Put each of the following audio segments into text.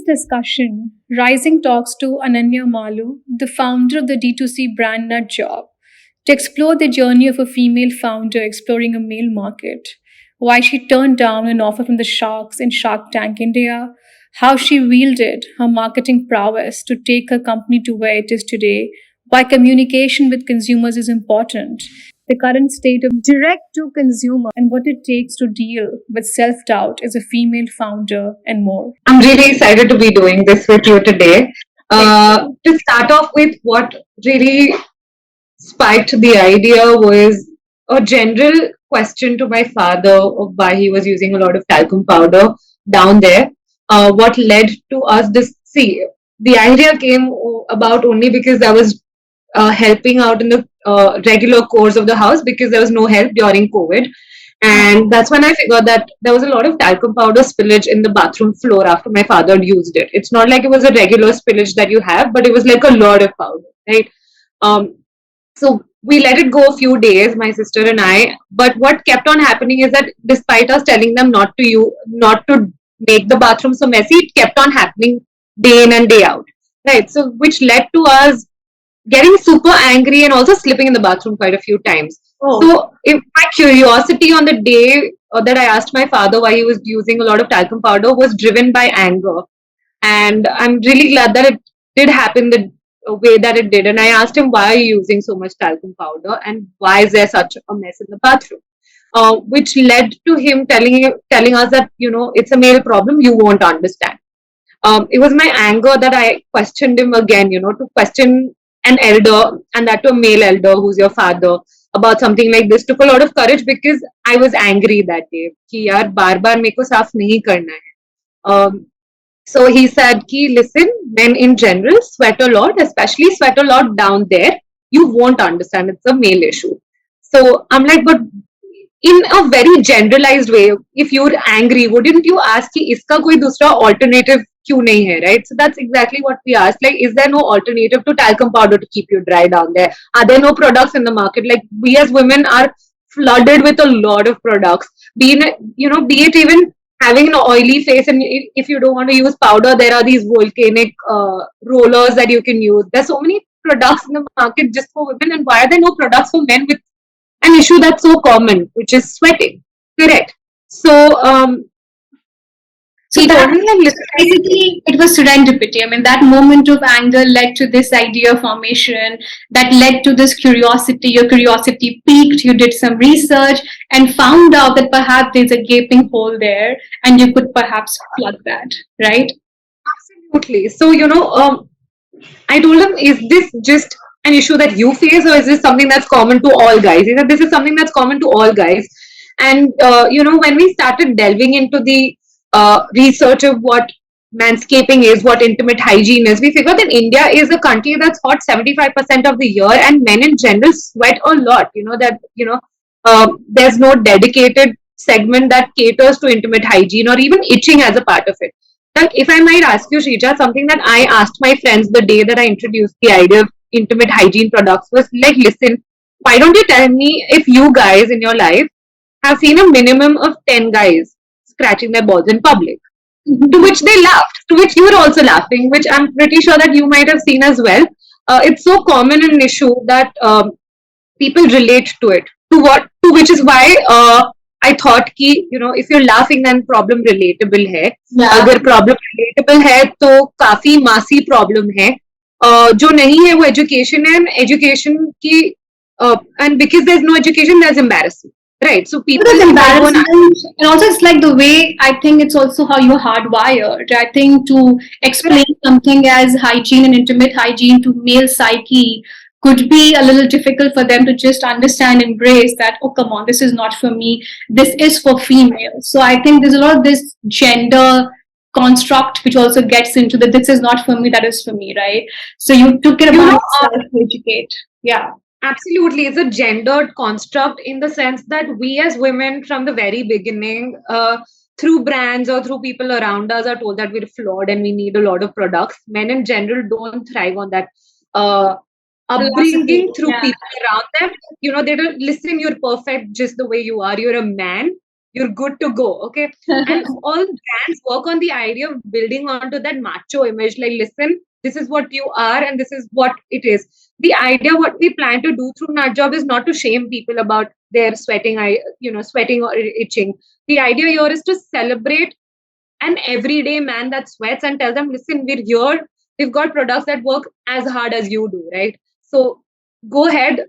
this discussion, Rising talks to Ananya Maloo, the founder of the D2C brand Nuutjob, to explore the journey of a female founder exploring a male market, why she turned down an offer from the sharks in Shark Tank India, how she wielded her marketing prowess to take her company to where it is today, why communication with consumers is important, the current state of direct to consumer, and what it takes to deal with self doubt as a female founder, and more. I'm really excited to be doing this with you today. To start off with, what really spiked the idea was a general question to my father of why he was using a lot of talcum powder down there. What led to us this? See, the idea came about only because I was helping out in the regular course of the house because there was no help during COVID. And that's when I figured that there was a lot of talcum powder spillage in the bathroom floor after my father had used it. It's not like it was a regular spillage that you have, but it was like a lot of powder, right? Um, so we let it go a few days, my sister and I. But what kept on happening is that despite us telling them not to make the bathroom so messy, it kept on happening day in and day out, right? So which led to us getting super angry and also slipping in the bathroom quite a few times. So, if my curiosity on the day that I asked my father why he was using a lot of talcum powder was driven by anger. And I'm really glad that it did happen the way that it did. And I asked him, why are you using so much talcum powder and why is there such a mess in the bathroom? Which led to him telling us that, it's a male problem, you won't understand. It was my anger that I questioned him again, to question an elder and that to a male elder who's your father about something like this took a lot of courage because I was angry that day. कि यार बार बार मेरे को साफ नहीं करना है. So he said, ki, listen, men in general sweat a lot, especially sweat a lot down there. You won't understand. It's a male issue. So I'm like, but in a very generalized way, if you're angry, wouldn't you ask कि इसका कोई दूसरा alternative क्यों नहीं है, right? So that's exactly what we asked. Like, is there no alternative to talcum powder to keep you dry down there? Are there no products in the market? Like, we as women are flooded with a lot of products. Be it even having an oily face, and if you don't want to use powder, there are these volcanic rollers that you can use. There's so many products in the market just for women, and why are there no products for men with an issue that's so common, which is sweating? Correct. So, So that basically it was serendipity. I mean, that moment of anger led to this idea formation, that led to this curiosity. Your curiosity peaked, you did some research and found out that perhaps there's a gaping hole there and you could perhaps plug that, right? Absolutely. So, I told him, is this just an issue that you face or is this something that's common to all guys? He said, this is something that's common to all guys. And, when we started delving into the research of what manscaping is, what intimate hygiene is, we figured that India is a country that's hot 75% of the year and men in general sweat a lot. There's no dedicated segment that caters to intimate hygiene or even itching as a part of it. Like, if I might ask you, Shrija, something that I asked my friends the day that I introduced the idea of intimate hygiene products was like, listen, why don't you tell me if you guys in your life have seen a minimum of 10 guys scratching their balls in public? To which they laughed, to which you were also laughing, which I'm pretty sure that you might have seen as well. It's so common an issue that people relate to it. To which is why I thought कि if you're laughing then problem relatable है. अगर problem relatable है तो काफी मासी problem है. जो नहीं है वो education है, education की and because there's no education there's embarrassing. Right, so people embarrassment, and also it's like the way I think it's also how you're hardwired. I think to explain something as hygiene and intimate hygiene to male psyche could be a little difficult for them to just understand, embrace that, oh, come on, this is not for me, this is for females. So I think there's a lot of this gender construct which also gets into the this is not for me, that is for me, right? So you took it upon yourself to educate. Yeah. Absolutely. It's a gendered construct in the sense that we as women from the very beginning, through brands or through people around us, are told that we're flawed and we need a lot of products. Men in general don't thrive on that upbringing through people around them. They don't listen, you're perfect just the way you are. You're a man. you're good to go. Okay. And all brands work on the idea of building onto that macho image. Like, listen, this is what you are and this is what it is. The idea, what we plan to do through Nuutjob is not to shame people about their sweating, sweating or itching. The idea here is to celebrate an everyday man that sweats and tell them, listen, we're here. We've got products that work as hard as you do, right? So go ahead,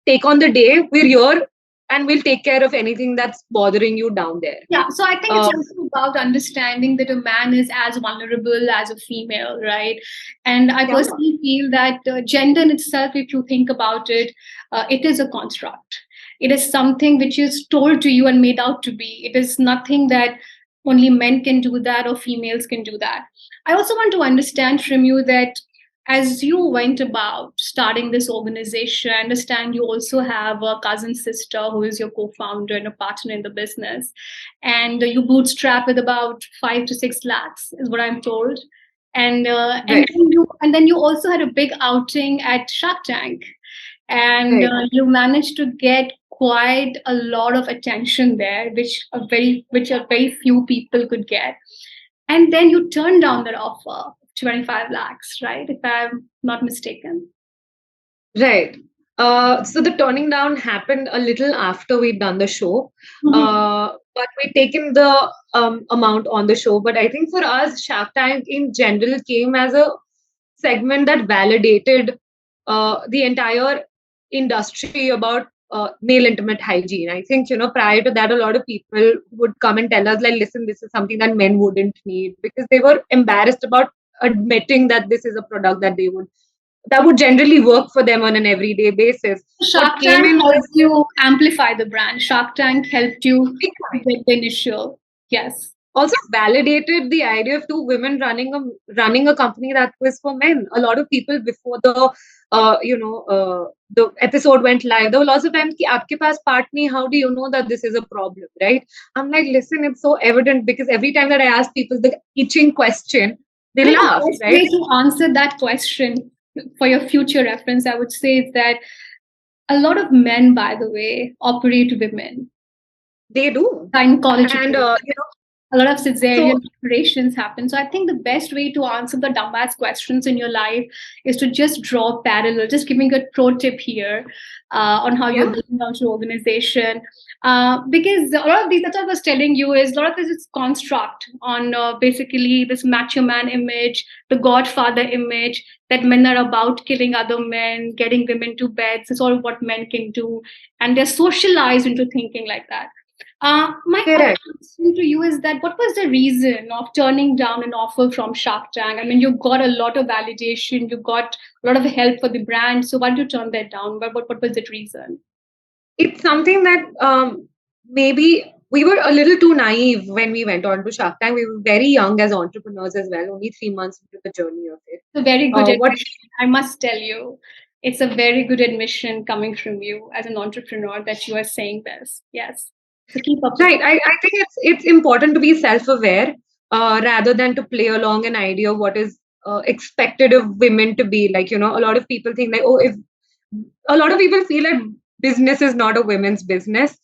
take on the day. We're here and we'll take care of anything that's bothering you down there. Yeah, so I think it's Uh, also about understanding that a man is as vulnerable as a female, right? And I yeah, personally feel that gender in itself, if you think about it, it is a construct. It is something which is told to you and made out to be. It is nothing that only men can do that or females can do that. I also want to understand from you that as you went about starting this organization, I understand you also have a cousin sister who is your co-founder and a partner in the business, and you bootstrap with about 5 to 6 lakhs, is what I'm told. right, And then you also had a big outing at Shark Tank, and right. you managed to get quite a lot of attention there, which a very few people could get. And then you turned down that offer, 25 lakhs, right? If I'm not mistaken. Right. So the turning down happened a little after we'd done the show. Mhm. But we'd taken the amount on the show. But I think for us, Shark Tank in general came as a segment that validated the entire industry about male intimate hygiene. I think, prior to that, a lot of people would come and tell us, like, listen, this is something that men wouldn't need because they were embarrassed about admitting that this is a product that would generally work for them on an everyday basis. What Shark came Tank in was helped you amplify the brand. Shark Tank helped you big time. get the initial. Yes. Also validated the idea of two women running a company that was for men. A lot of people before the episode went live, there were lots of times ki aapke paas part nahi, how do you know that this is a problem, right? I'm like, listen, it's so evident because every time that I ask people the itching question, they I think the laugh, best right? way to answer that question for your future reference, I would say, is that a lot of men, by the way, operate women. They do. And Gynecological. A lot of so cesarean operations happen. So I think the best way to answer the dumbass questions in your life is to just draw parallel. Just giving a pro tip here on how you're yeah, building out your organization. Because a lot of these, that's what I was telling you, is a lot of this is construct on basically this macho man image, the godfather image, that men are about killing other men, getting women to beds. It's all what men can do. And they're socialized into thinking like that. My other correct. question to you is that what was the reason of turning down an offer from Shark Tank? I mean, you got a lot of validation, you got a lot of help for the brand. So why did you turn that down? What was the reason? It's something that maybe we were a little too naive when we went on to Shark Tank. We were very young as entrepreneurs as well, only 3 months into the journey of it. It's a very good What admission. I must tell you, it's a very good admission coming from you as an entrepreneur that you are saying this. Yes. So keep up the Right. good. I think it's important to be self-aware rather than to play along an idea of what is expected of women to be. Like, a lot of people think like, oh, if a lot of people feel that business is not a women's business.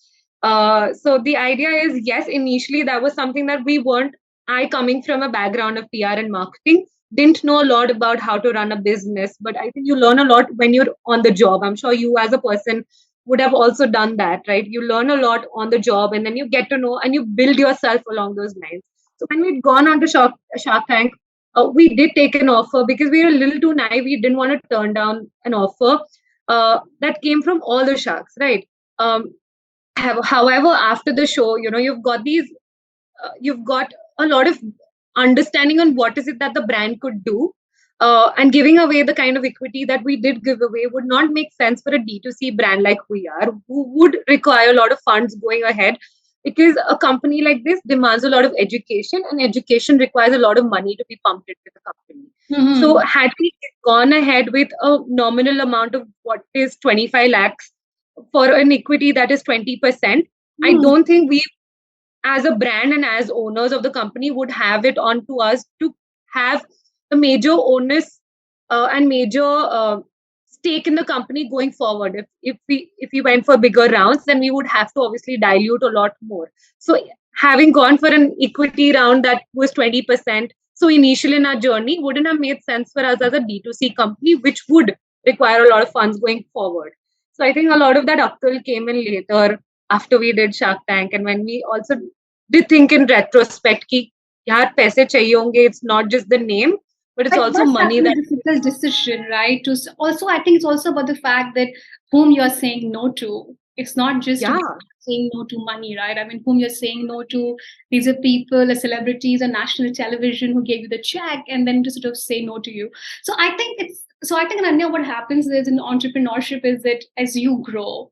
So the idea is, yes, initially that was something that we weren't. I, coming from a background of PR and marketing, didn't know a lot about how to run a business, but I think you learn a lot when you're on the job. I'm sure you, as a person, would have also done that, right? You learn a lot on the job and then you get to know and you build yourself along those lines. So when we'd gone on to Shark Tank, we did take an offer because we were a little too naive. We didn't want to turn down an offer that came from all the sharks, right? Um, however, after the show, you've got a lot of understanding on what is it that the brand could do. And giving away the kind of equity that we did give away would not make sense for a D2C brand like we are, who would require a lot of funds going ahead because a company like this demands a lot of education, and education requires a lot of money to be pumped into the company. So, Mhm. had we gone ahead with a nominal amount of what is 25 lakhs for an equity that is 20%, I Mhm. don't think we, as a brand and as owners of the company, would have it on to us to have a major onus and major stake in the company going forward. If we went for bigger rounds, then we would have to obviously dilute a lot more. So having gone for an equity round that was 20%, so initially in our journey wouldn't have made sense for us as a D2C company, which would require a lot of funds going forward. So I think a lot of that akal came in later, after we did Shark Tank, and when we also did think in retrospect ki yaar paise chahiye honge, it's not just the name, but it's But also must have money been a that. difficult decision, right? Also, I think it's also about the fact that whom you're saying no to. It's not just Yeah, about saying no to money, right? I mean, whom you're saying no to. These are people, celebrities on national television who gave you the check and then to sort of say no to you. So I think, Ananya, what happens is in entrepreneurship is that as you grow,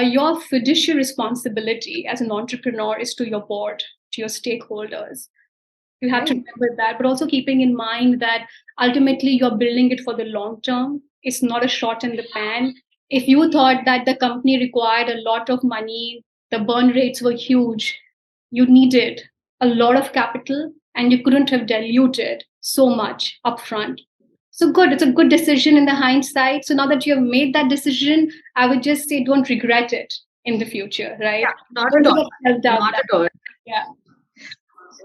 your fiduciary responsibility as an entrepreneur is to your board, to your stakeholders. You have to right. remember that, but also keeping in mind that ultimately you're building it for the long term. It's not a shot in the pan. If you thought that the company required a lot of money, the burn rates were huge, you needed a lot of capital and you couldn't have diluted so much upfront. So good, it's a good decision in the hindsight. So now that you have made that decision, I would just say don't regret it in the future, right? Yeah, not Don't at all. get self-doubt. Not at all. Yeah.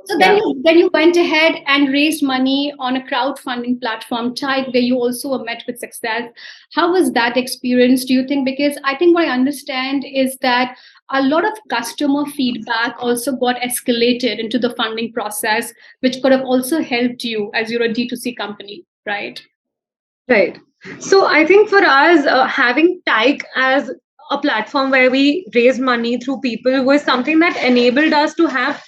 So then Yeah. you went ahead and raised money on a crowdfunding platform type where you also were met with success. How was that experience, do you think? Because I think what I understand is that a lot of customer feedback also got escalated into the funding process, which could have also helped you as you're a D2C company, right? Right. So I think for us, having Tyke as a platform where we raise money through people was something that enabled us to have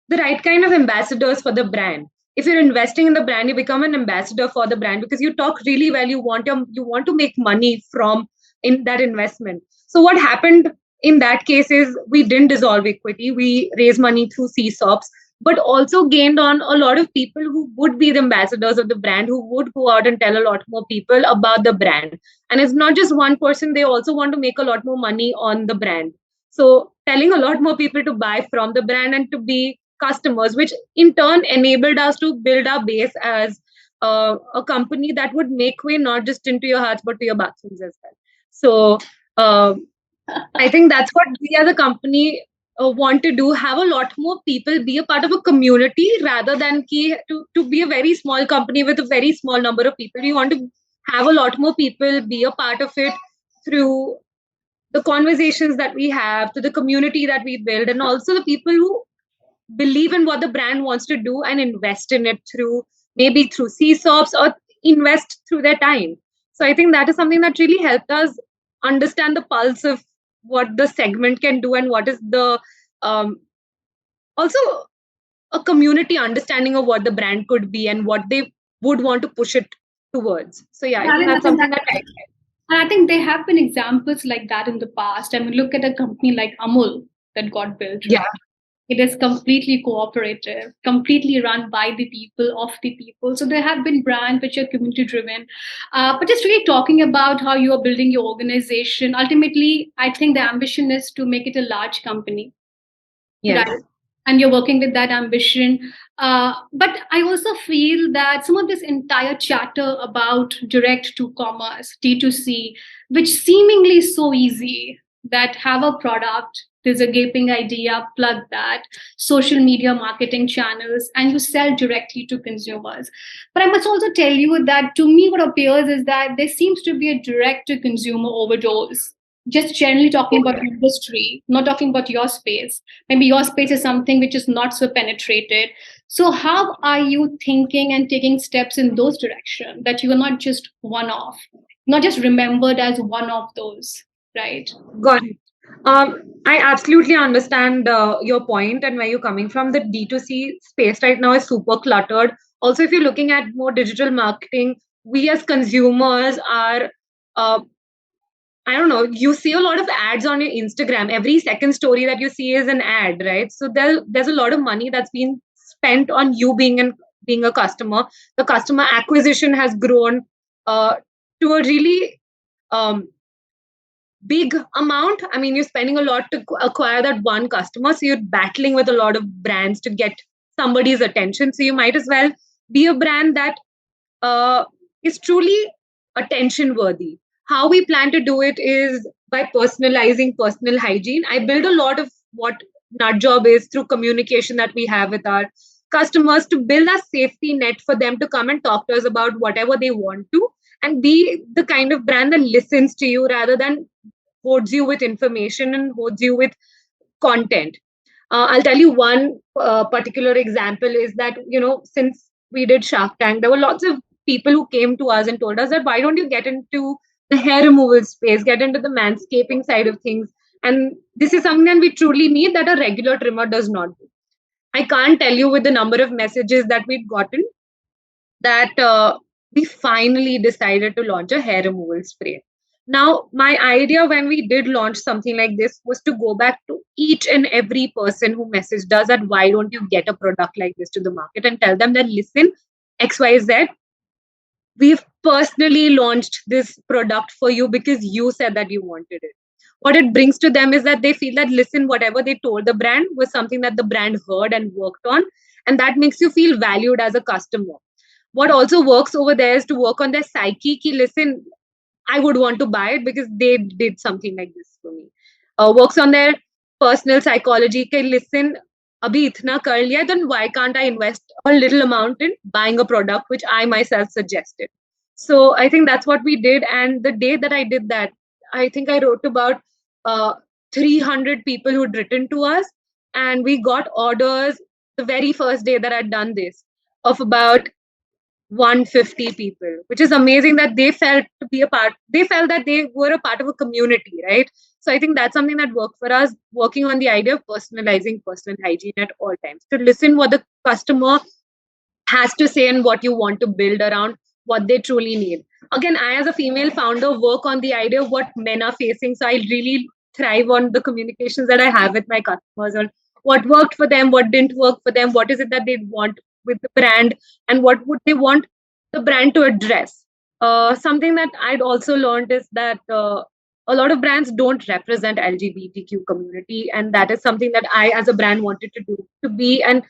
the right kind of ambassadors for the brand. If you're investing in the brand, you become an ambassador for the brand because you talk really well. You want to make money from in that investment. So what happened in that case is we didn't dissolve equity. We raised money through CSOPs, but also gained on a lot of people who would be the ambassadors of the brand, who would go out and tell a lot more people about the brand. And it's not just one person, they also want to make a lot more money on the brand. So telling a lot more people to buy from the brand and to be customers, which in turn enabled us to build our base as a company that would make way not just into your hearts but to your bathrooms as well. So uh, I think that's what we as a company want to do, have a lot more people be a part of a community rather than to be a very small company with a very small number of people. We want to have a lot more people be a part of it through the conversations that we have, to the community that we build, and also the people who believe in what the brand wants to do and invest in it through maybe through CSOPs or invest through their time. So I think that is something that really helped us understand the pulse of what the segment can do and what is the um, also a community understanding of what the brand could be and what they would want to push it towards. So yeah, I Yeah, think I that's think something that that and I think there have been examples like that in the past. I mean, look at a company like Amul that got built, yeah. right? It is completely cooperative, completely run by the people, of the people. So there have been brands which are community driven. But just really talking about how you are building your organization, ultimately, I think the ambition is to make it a large company, Yes. right? And you're working with that ambition. But I also feel that some of this entire chatter about direct to commerce, D2C, which seemingly is so easy, that have a product, there's a gaping idea, plug that, social media marketing channels, and you sell directly to consumers. But I must also tell you that to me, what appears is that there seems to be a direct to consumer overdose. Just generally talking about the industry, not talking about your space. Maybe your space is something which is not so penetrated. So how are you thinking and taking steps in those directions that you are not just one off, not just remembered as one of those, right? Got it. I absolutely understand your point and where you're coming from. The D2C space right now is super cluttered. Also, if you're looking at more digital marketing, we as consumers are, uh, I don't know, you see a lot of ads on your Instagram. Every second story that you see is an ad, right? So there's a lot of money that's been spent on you being a customer. The customer acquisition has grown uh, to a really big amount. I mean, you're spending a lot to acquire that one customer. So you're battling with a lot of brands to get somebody's attention. So you might as well be a brand that is truly attention worthy. how we plan to do it is by personalizing personal hygiene. I build a lot of what Nuutjob is through communication that we have with our customers to build a safety net for them to come and talk to us about whatever they want to, and be the kind of brand that listens to you rather than hoards you with information and hoards you with content. I'll tell you one particular example is that, since we did Shark Tank, there were lots of people who came to us and told us that why don't you get into the hair removal space, get into the manscaping side of things. And this is something that we truly need that a regular trimmer does not do. I can't tell you with the number of messages that we've gotten that we finally decided to launch a hair removal spray. Now, my idea when we did launch something like this was to go back to each and every person who messaged us that why don't you get a product like this to the market, and tell them that listen, XYZ, we've personally launched this product for you because you said that you wanted it. What it brings to them is that they feel that, listen, whatever they told the brand was something that the brand heard and worked on. And that makes you feel valued as a customer. What also works over there is to work on their psyche. Ki, listen, I would want to buy it because they did something like this for me. Works on their personal psychology. Ki, listen, abhi itna kar liya, then why can't I invest a little amount in buying a product which I myself suggested? So I think that's what we did. And the day that I did that, I think I wrote about uh, 300 people who'd written to us, and we got orders the very first day that I'd done this of about 150 people, which is amazing that they felt to be a part, they felt that they were a part of a community, right? So I think that's something that worked for us, working on the idea of personalizing personal hygiene at all times, to listen what the customer has to say and what you want to build around what they truly need. Again, I as a female founder work on the idea of what men are facing. So I really thrive on the communications that I have with my customers on what worked for them, what didn't work for them, what is it that they want with the brand, and what would they want the brand to address. Something that I'd also learned is that a lot of brands don't represent LGBTQ community, and that is something that I as a brand wanted to do, to be an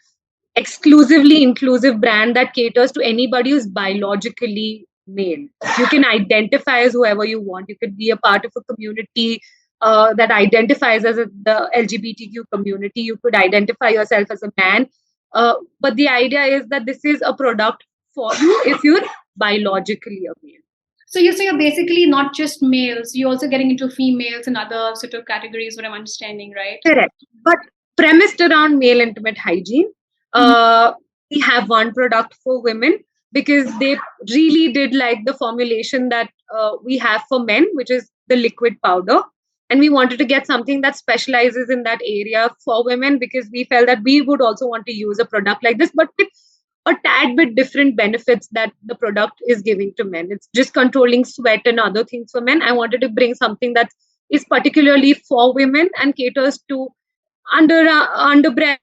exclusively inclusive brand that caters to anybody who's biologically male. You can identify as whoever you want. You could be a part of a community that identifies as the LGBTQ community. You could identify yourself as a man. But the idea is that this is a product for you if you're biologically a male. So you're basically not just males, you're also getting into females and other sort of categories, what I'm understanding, right? Correct. But premised around male intimate hygiene. We have one product for women because they really did like the formulation that we have for men, which is the liquid powder. And we wanted to get something that specializes in that area for women because we felt that we would also want to use a product like this, but with a tad bit different benefits that the product is giving to men. It's just controlling sweat and other things for men. I wanted to bring something that is particularly for women and caters to underbreast,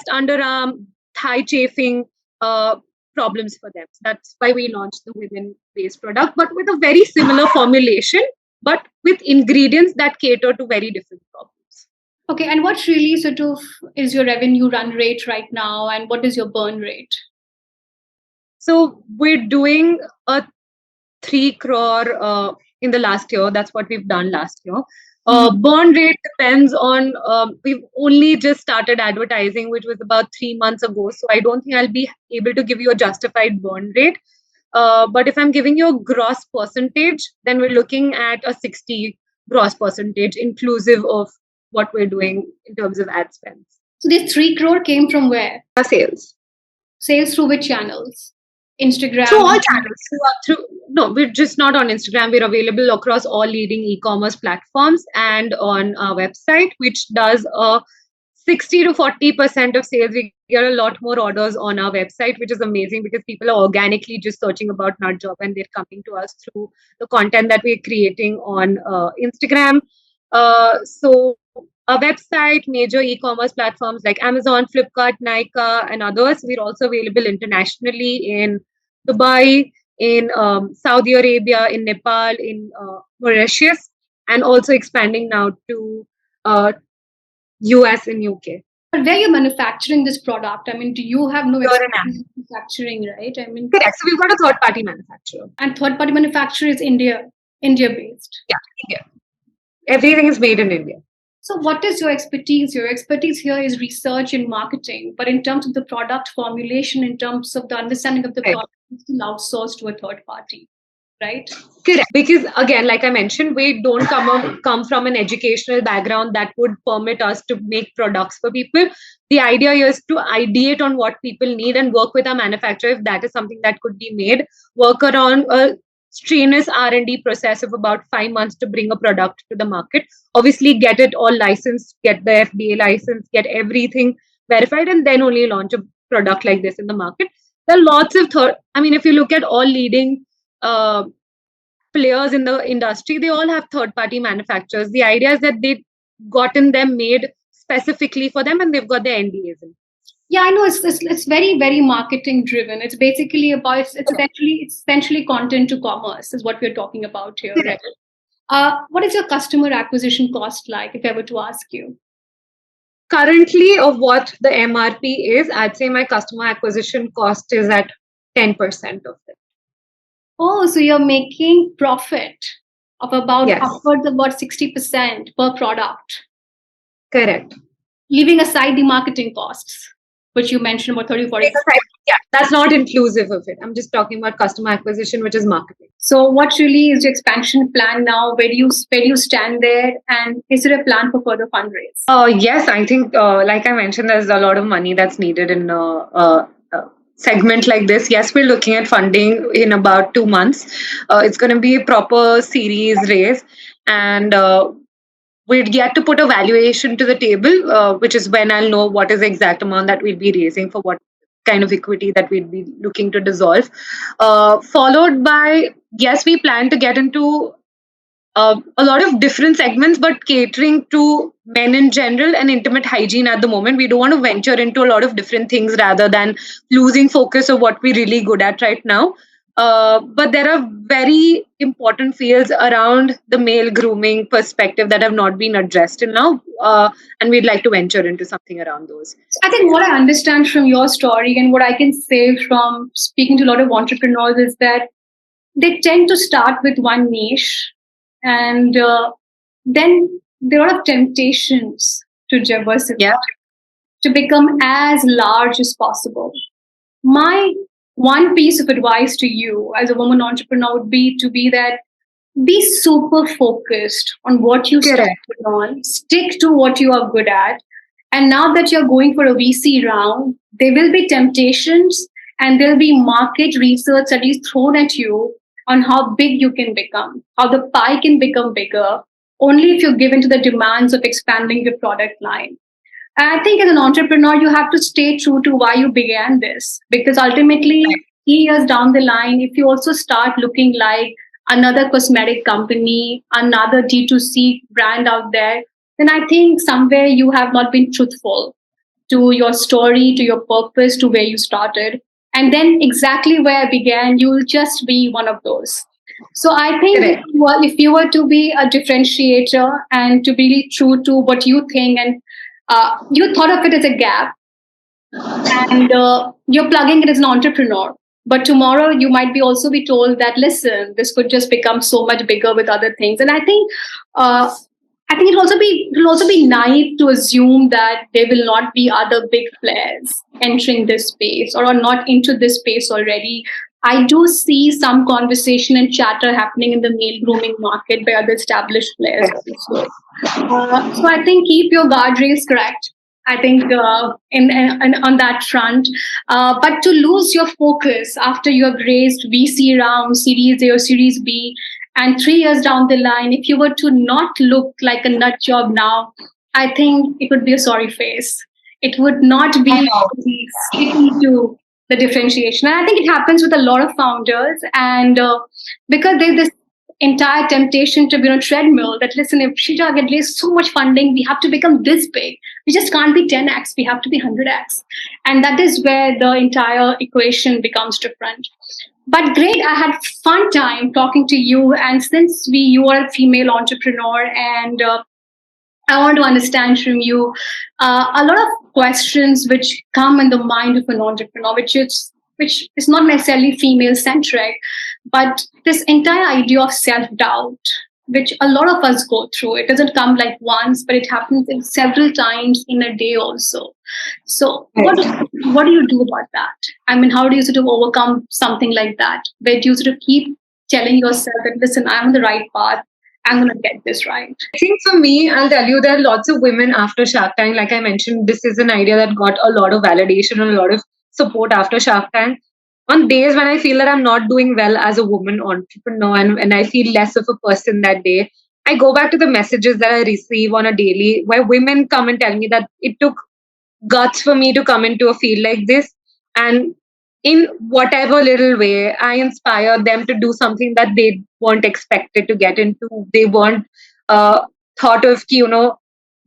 underarm, thigh chafing problems for them. So that's why we launched the women-based product, but with a very similar formulation, but with ingredients that cater to very different problems. Okay, and what really sort of is your revenue run rate right now, and what is your burn rate? So we're doing a 3 crore in the last year. That's what we've done last year. Burn rate depends on, we've only just started advertising, which was about 3 months ago. So I don't think I'll be able to give you a justified burn rate. But if I'm giving you a gross percentage, then we're looking at a 60 gross percentage, inclusive of what we're doing in terms of ad spends. So this 3 crore came from where? Our sales. Sales through which channels? Instagram? Through all channels. No, we're just not on Instagram. We're available across all leading e-commerce platforms and on our website, which does 60 to 40% of sales. We get a lot more orders on our website, which is amazing because people are organically just searching about Nuutjob and they're coming to us through the content that we're creating on Instagram. So our website, major e-commerce platforms like Amazon, Flipkart, Nykaa, and others. We're also available internationally in Dubai, in Saudi Arabia, in Nepal, in Mauritius, and also expanding now to US and UK. But where you're manufacturing this product, I mean, do you have no You're an experience in manufacturing, right? I mean, Correct. So we've got a third-party manufacturer. and third-party manufacturer is India. India based. Yeah, India. Everything is made in India. So, what is your expertise here? Your expertise here is research and marketing, but in terms of the product formulation, in terms of the understanding of the Right. product, it's still outsourced to a third party, right? Correct. Because again, like I mentioned, we don't come from an educational background that would permit us to make products for people. The idea is to ideate on what people need and work with our manufacturer if that is something that could be made. Work around a strenuous R&D process of about 5 months to bring a product to the market. Obviously, get it all licensed, get the FDA license, get everything verified, and then only launch a product like this in the market. There are lots of third. I mean, if you look at all leading uh, players in the industry, they all have third party manufacturers. The idea is that they've gotten them made specifically for them and they've got their NDAs in. Yeah, I know it's very very marketing driven. It's basically about it's essentially content to commerce is what we're talking about here, right? What is your customer acquisition cost like, if I were to ask you? Currently, of what the MRP is, I'd say my customer acquisition cost is at 10% of it. Oh, so you're making profit of about Yes, upwards of about 60% per product, correct. leaving aside the marketing costs, which you mentioned about 30 40. Because yeah, that's not inclusive of it. I'm just talking about customer acquisition, which is marketing. So what really is your expansion plan now? Where do you stand there? And is there a plan for further fundraise? Yes, I think, like I mentioned, there's a lot of money that's needed in a segment like this. Yes, we're looking at funding in about 2 months. It's going to be a proper series raise, and we'd yet to put a valuation to the table, which is when I'll know what is the exact amount that we'll be raising for what kind of equity that we'd be looking to dissolve. Followed by, yes, we plan to get into a lot of different segments, but catering to men in general and intimate hygiene at the moment. We don't want to venture into a lot of different things rather than losing focus of what we're really good at right now. But there are very important fields around the male grooming perspective that have not been addressed till now, and we'd like to venture into something around those. So I think what I understand from your story and what I can say from speaking to a lot of entrepreneurs is that they tend to start with one niche, and then there are a lot of temptations to diversify, Yeah, to become as large as possible. My one piece of advice to you as a woman entrepreneur would be to be that be super focused on what you correct. started on, stick to what you are good at. And now that you're going for a VC round, there will be temptations and there'll be market research that is thrown at you on how big you can become, how the pie can become bigger, only if you give in to the demands of expanding your product line. And I think as an entrepreneur, you have to stay true to why you began this. Because ultimately, 3 years down the line, if you also start looking like another cosmetic company, another D2C brand out there, then I think somewhere you have not been truthful to your story, to your purpose, to where you started. And then exactly where I began, you will just be one of those. So I think Correct. if you were to be a differentiator and to be true to what you think and you thought of it as a gap and you're plugging it as an entrepreneur, but tomorrow you might be also be told that listen, this could just become so much bigger with other things. And uh, I think it'll also be naive to assume that there will not be other big players entering this space or are not into this space already. I do see some conversation and chatter happening in the male grooming market by other established players also. So I think keep your guardrails correct. I think in on that front, but to lose your focus after you have raised VC round, Series A or Series B, and 3 years down the line, if you were to not look like a nut job now, I think it would be a sorry face. It would not be sticking to the differentiation. And I think it happens with a lot of founders, and because there's this entire temptation to be on a treadmill that listen, if Shita get raised so much funding, we have to become this big. We just can't be 10x, we have to be 100x. And that is where the entire equation becomes different. But great, I had fun time talking to you. And since you are a female entrepreneur, and I want to understand from you a lot of questions which come in the mind of an entrepreneur, which is not necessarily female centric, But this entire idea of self doubt, which a lot of us go through, it doesn't come like once, but it happens in several times in a day also. So, what do you do about that? I mean, how do you sort of overcome something like that? Where do you sort of keep telling yourself that, listen, I'm on the right path, I'm going to get this right? I think for me, I'll tell you, there are lots of women after Shark Tank. Like I mentioned, this is an idea that got a lot of validation and a lot of support after Shark Tank. On days when I feel that I'm not doing well as a woman entrepreneur and I feel less of a person that day, I go back to the messages that I receive on a daily where women come and tell me that it took guts for me to come into a field like this. And in whatever little way, I inspire them to do something that they weren't expected to get into. They weren't uh, thought of कि,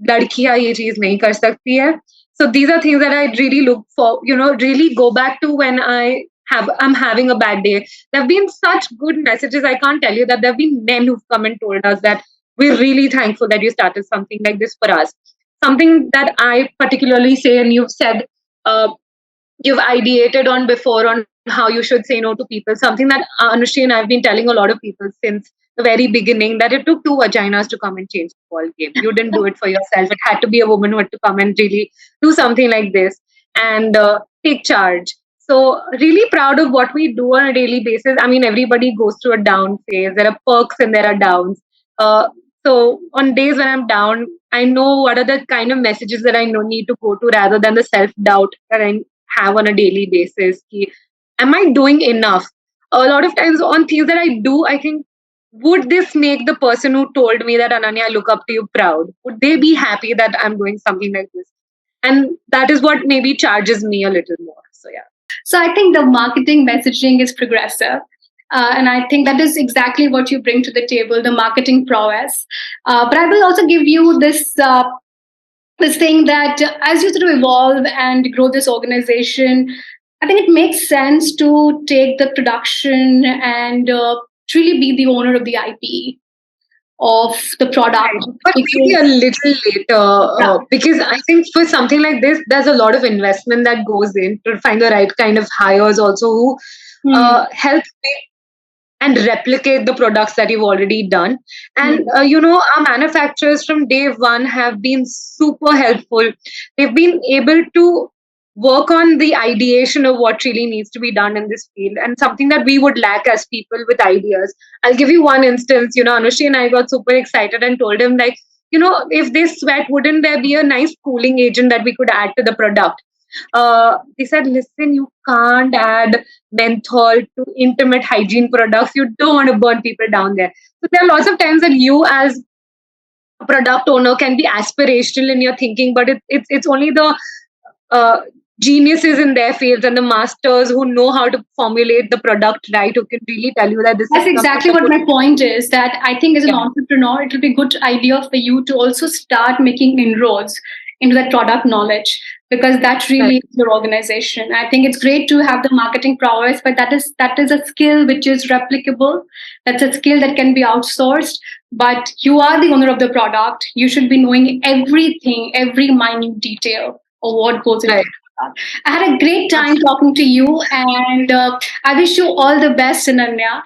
लड़कियां ये चीज नहीं कर सकती है. So these are things that I really look for, really go back to when I'm having a bad day. There have been such good messages. I can't tell you that there have been men who've come and told us that we're really thankful that you started something like this for us. Something that I particularly say, and you've said, you've ideated on before on how you should say no to people. Something that Anushri and I've been telling a lot of people since the very beginning, that it took two vaginas to come and change the ball game. You didn't do it for yourself. It had to be a woman who had to come and really do something like this and take charge. So really proud of what we do on a daily basis. I mean, everybody goes through a down phase. There are perks and there are downs. So on days when I'm down, I know what are the kind of messages that I know need to go to rather than the self doubt that I have on a daily basis. Ki, am I doing enough? A lot of times on things that I do, I think, would this make the person who told me that Ananya, I look up to you proud? Would they be happy that I'm doing something like this? And that is what maybe charges me a little more. So yeah. So I think the marketing messaging is progressive. And I think that is exactly what you bring to the table, the marketing prowess. But I will also give you this thing that as you sort of evolve and grow this organization, I think it makes sense to take the production and really be the owner of the IP of the product. Right. But maybe a little later, because I think for something like this, there's a lot of investment that goes in to find the right kind of hires also who help make and replicate the products that you've already done. And, our manufacturers from day one have been super helpful. They've been able to work on the ideation of what really needs to be done in this field and something that we would lack as people with ideas. I'll give you one instance. Anushi and I got super excited and told him, like, if they sweat, wouldn't there be a nice cooling agent that we could add to the product? They said, listen, you can't add menthol to intimate hygiene products. You don't want to burn people down there. So there are lots of times that you as a product owner can be aspirational in your thinking, but it's only the geniuses in their fields and the masters who know how to formulate the product right, who can really tell you that this That's is exactly what my point is, that I think as an entrepreneur, it will be a good idea for you to also start making inroads into that product knowledge, because that really is your organization. I think it's great to have the marketing prowess, but that is a skill which is replicable. That's a skill that can be outsourced. But you are the owner of the product. You should be knowing everything, every minute detail of what goes into it. I had a great time talking to you, and I wish you all the best, Ananya.